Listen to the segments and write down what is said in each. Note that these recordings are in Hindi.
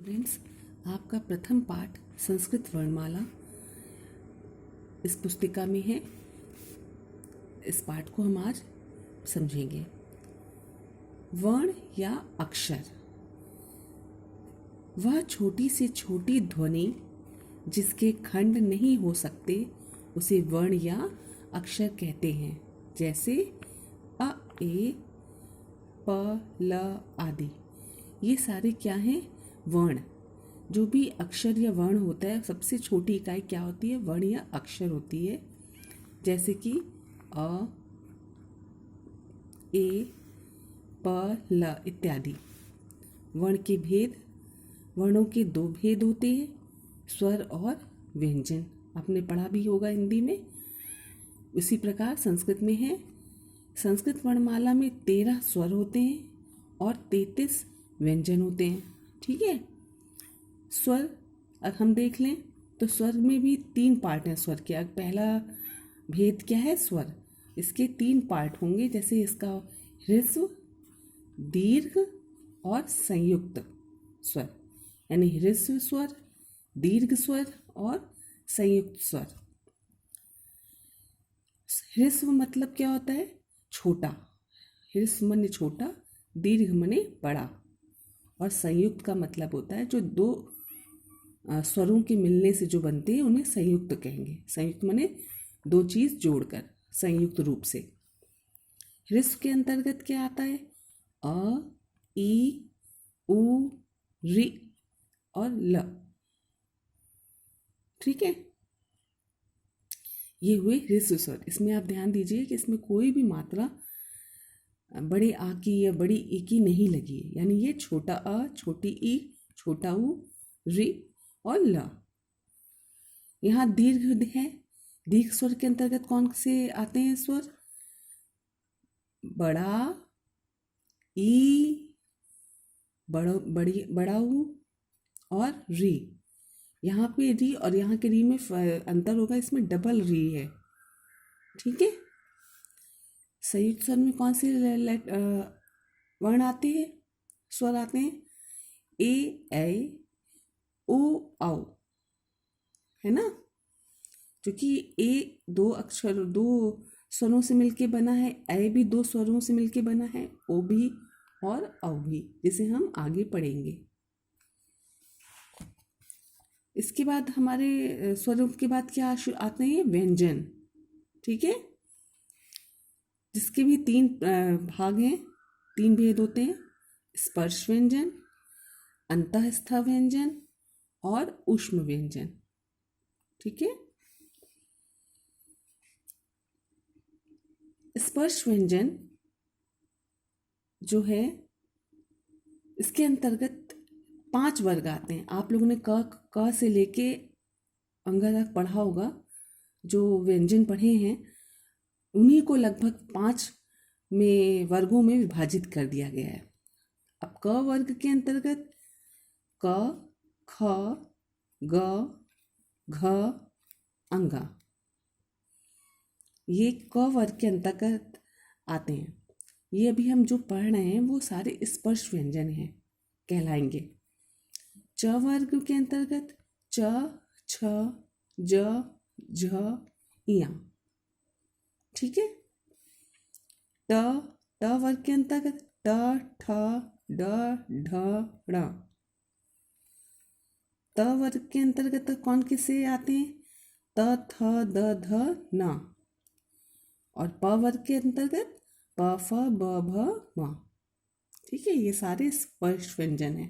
स्टूडेंट्स, आपका प्रथम पाठ संस्कृत वर्णमाला इस पुस्तिका में है। इस पाठ को हम आज समझेंगे। वर्ण या अक्षर, वह छोटी से छोटी ध्वनि जिसके खंड नहीं हो सकते उसे वर्ण या अक्षर कहते हैं। जैसे अ, ए, प, ल आदि। ये सारे क्या हैं? वर्ण। जो भी अक्षर या वर्ण होता है, सबसे छोटी इकाई क्या होती है? वर्ण या अक्षर होती है। जैसे कि अ, ए, प, ल इत्यादि। वर्ण के भेद, वर्णों के दो भेद होते हैं, स्वर और व्यंजन। आपने पढ़ा भी होगा हिंदी में। उसी प्रकार संस्कृत में है। संस्कृत वर्णमाला में 13 स्वर होते हैं और 33 व्यंजन होते हैं। ठीक है। स्वर अगर हम देख लें तो स्वर में भी 3 पार्ट हैं स्वर के। पहला भेद क्या है? स्वर। इसके 3 पार्ट होंगे, जैसे इसका ह्रस्व, दीर्घ और संयुक्त स्वर, यानी ह्रस्व स्वर, दीर्घ स्वर और संयुक्त स्वर। ह्रस्व मतलब क्या होता है? छोटा। ह्रस्व माने छोटा, दीर्घ माने बड़ा, और संयुक्त का मतलब होता है जो दो स्वरों के मिलने से जो बनते हैं उन्हें संयुक्त कहेंगे। संयुक्त माने दो चीज जोड़कर संयुक्त रूप से। ह्रस्व के अंतर्गत क्या आता है? अ, ई, उ, रि और ल। ठीक है। ये हुए ह्रस्व स्वर। इसमें आप ध्यान दीजिए कि इसमें कोई भी मात्रा बड़े आ की या बड़ी ई की नहीं लगी है, यानी ये छोटा अ, छोटी ई, छोटा उ, रि और ल। यहाँ दीर्घ है। दीर्घ स्वर के अंतर्गत कौन से आते हैं स्वर? बड़ा ई, बड़ा उ और री। यहाँ पे री और यहाँ के री में अंतर होगा, इसमें डबल री है। ठीक है। संयुक्त स्वर में कौन से वर्ण आते हैं, स्वर आते हैं? ए, ऐ, ओ, औ, है ना। क्योंकि ए दो स्वरों से मिलके बना है, ऐ भी 2 स्वरों से मिलके बना है, ओ भी और औ भी, जिसे हम आगे पढ़ेंगे। इसके बाद हमारे स्वरों के बाद क्या आते हैं? व्यंजन। ठीक है। जिसके भी 3 भाग हैं, 3 भेद होते हैं। स्पर्श व्यंजन, अंतःस्थ व्यंजन और ऊष्म व्यंजन। ठीक है। स्पर्श व्यंजन जो है, इसके अंतर्गत 5 वर्ग आते हैं। आप लोगों ने क से लेके अंगा तक पढ़ा होगा। जो व्यंजन पढ़े हैं उन्हीं को लगभग 5 वर्गों में विभाजित कर दिया गया है। अब क वर्ग के अंतर्गत क, ख, ग, घ, अंगा, ये क वर्ग के अंतर्गत आते हैं। ये अभी हम जो पढ़ रहे हैं वो सारे स्पर्श व्यंजन हैं, कहलाएंगे। च वर्ग के अंतर्गत च, छ, ज, झ, इया। ठीक है। ट वर्ग के अंतर्गत ट, ठ, ड, ढ, ण। त वर्ग के अंतर्गत कौन किसे आते हैं? त, थ, द, ध, न। और प वर्ग के अंतर्गत प, फ, ब, भ, म। ठीक है। ये सारे स्पर्श व्यंजन हैं।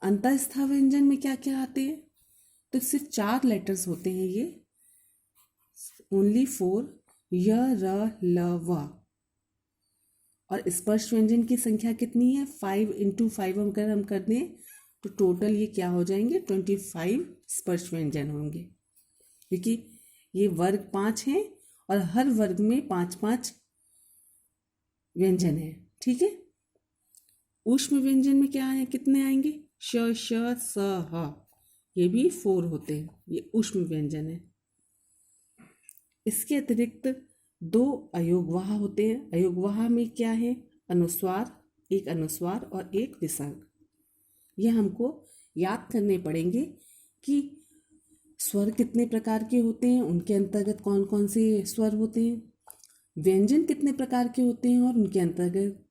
अंतःस्थ व्यंजन में क्या क्या आते हैं? तो सिर्फ 4 लेटर्स होते हैं ये, ओनली 4, य, र, ल, व। और स्पर्श व्यंजन की संख्या कितनी है? 5 × 5 अगर हम कर दें तो टोटल ये क्या हो जाएंगे? 25 स्पर्श व्यंजन होंगे। क्योंकि ये वर्ग 5 हैं और हर वर्ग में 5-5 व्यंजन है। ठीक है। ऊष्म व्यंजन में क्या है? कितने आएंगे? श, श, स, ह। ये भी 4 होते हैं। ये ऊष्म व्यंजन है। इसके अतिरिक्त 2 अयोगवाह होते हैं। अयोगवाह में क्या है? अनुस्वार, एक अनुस्वार और एक विसर्ग। ये हमको याद करने पड़ेंगे कि स्वर कितने प्रकार के होते हैं, उनके अंतर्गत कौन कौन से स्वर होते हैं, व्यंजन कितने प्रकार के होते हैं और उनके अंतर्गत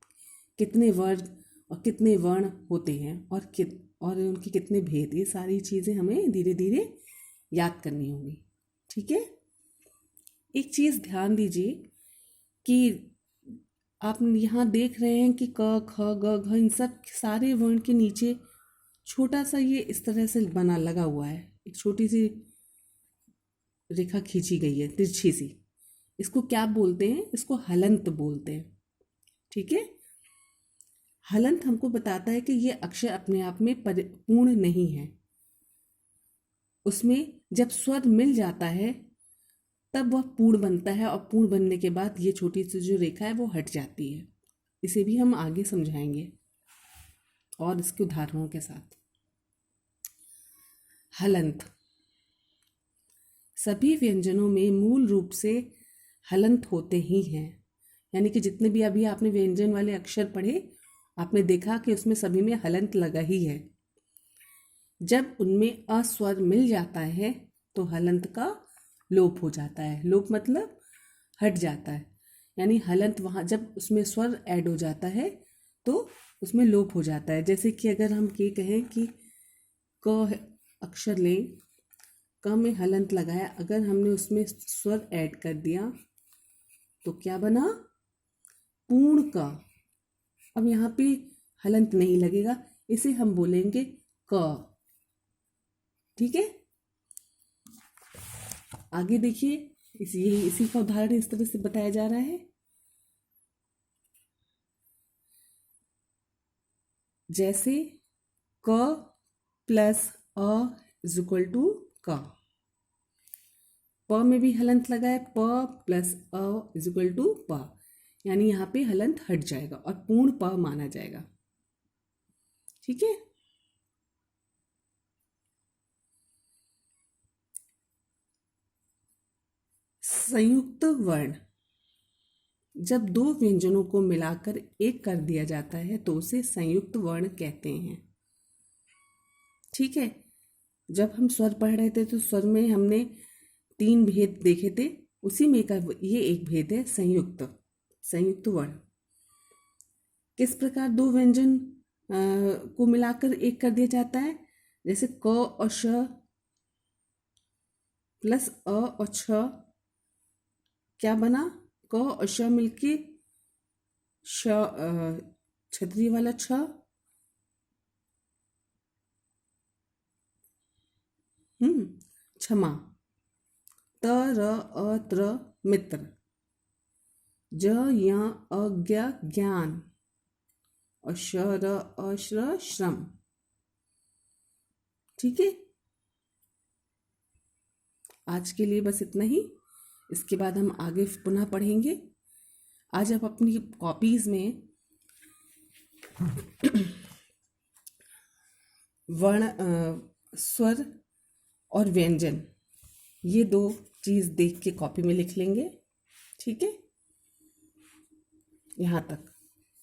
कितने वर्ग और कितने वर्ण होते हैं और उनके कितने भेद। ये सारी चीज़ें हमें धीरे धीरे याद करनी होंगी। ठीक है। एक चीज़ ध्यान दीजिए कि आप यहाँ देख रहे हैं कि क ख ग घ इन सब सारे वर्ण के नीचे छोटा सा ये इस तरह से बना लगा हुआ है, एक छोटी सी रेखा खींची गई है तिरछी सी। इसको क्या बोलते हैं? इसको हलंत बोलते हैं। ठीक है। हलंत हमको बताता है कि ये अक्षर अपने आप में पूर्ण नहीं है। उसमें जब स्वर मिल जाता है तब वह पूर्ण बनता है और पूर्ण बनने के बाद ये छोटी सी जो रेखा है वो हट जाती है। इसे भी हम आगे समझाएंगे और इसके उदाहरणों के साथ। हलंत। सभी व्यंजनों में मूल रूप से हलंत होते ही हैं, यानी कि जितने भी अभी आपने व्यंजन वाले अक्षर पढ़े आपने देखा कि उसमें सभी में हलंत लगा ही है। जब उनमें अस्वर मिल जाता है तो हलंत का लोप हो जाता है। लोप मतलब हट जाता है, यानी हलंत वहाँ जब उसमें स्वर ऐड हो जाता है तो उसमें लोप हो जाता है। जैसे कि अगर हम ये कहें कि क अक्षर लें, क में हलंत लगाया, अगर हमने उसमें स्वर ऐड कर दिया तो क्या बना? पूर्ण का। अब यहाँ पे हलंत नहीं लगेगा, इसे हम बोलेंगे क। ठीक है। आगे देखिए, इसी का उदाहरण इस तरह से बताया जा रहा है। जैसे क प्लस अ इज इक्वल टू क। प में भी हलंत लगा है, प प्लस अ इज इक्वल टू प, यानी यहाँ पे हलंत हट जाएगा और पूर्ण प माना जाएगा। ठीक है। संयुक्त वर्ण। जब दो व्यंजनों को मिलाकर एक कर दिया जाता है तो उसे संयुक्त वर्ण कहते हैं। ठीक है। जब हम स्वर पढ़ रहे थे तो स्वर में हमने 3 भेद देखे थे, उसी में का ये एक भेद है संयुक्त वर्ण। किस प्रकार दो व्यंजन को मिलाकर एक कर दिया जाता है? जैसे क और श प्लस अ और छ, क्या बना? क और श मिलके छतरी वाला छ, क्षमा। त र अ त्र मित्र। ज य अज्ञ ज्ञान और श र अश्र श्रम। ठीक है। आज के लिए बस इतना ही। इसके बाद हम आगे पुनः पढ़ेंगे। आज आप अपनी कॉपीज में वर्ण स्वर और व्यंजन ये 2 चीज़ देख के कॉपी में लिख लेंगे। ठीक है। यहाँ तक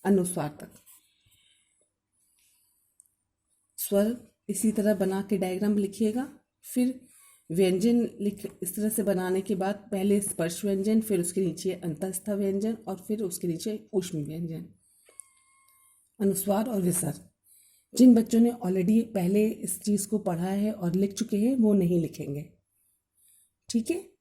अनुस्वार तक। स्वर इसी तरह बना के डायग्राम लिखिएगा। फिर व्यंजन इस तरह से बनाने के बाद पहले स्पर्श व्यंजन, फिर उसके नीचे अंतस्थ व्यंजन और फिर उसके नीचे ऊष्म व्यंजन। अनुस्वार और विसर्ग। जिन बच्चों ने ऑलरेडी पहले इस चीज़ को पढ़ा है और लिख चुके हैं वो नहीं लिखेंगे। ठीक है।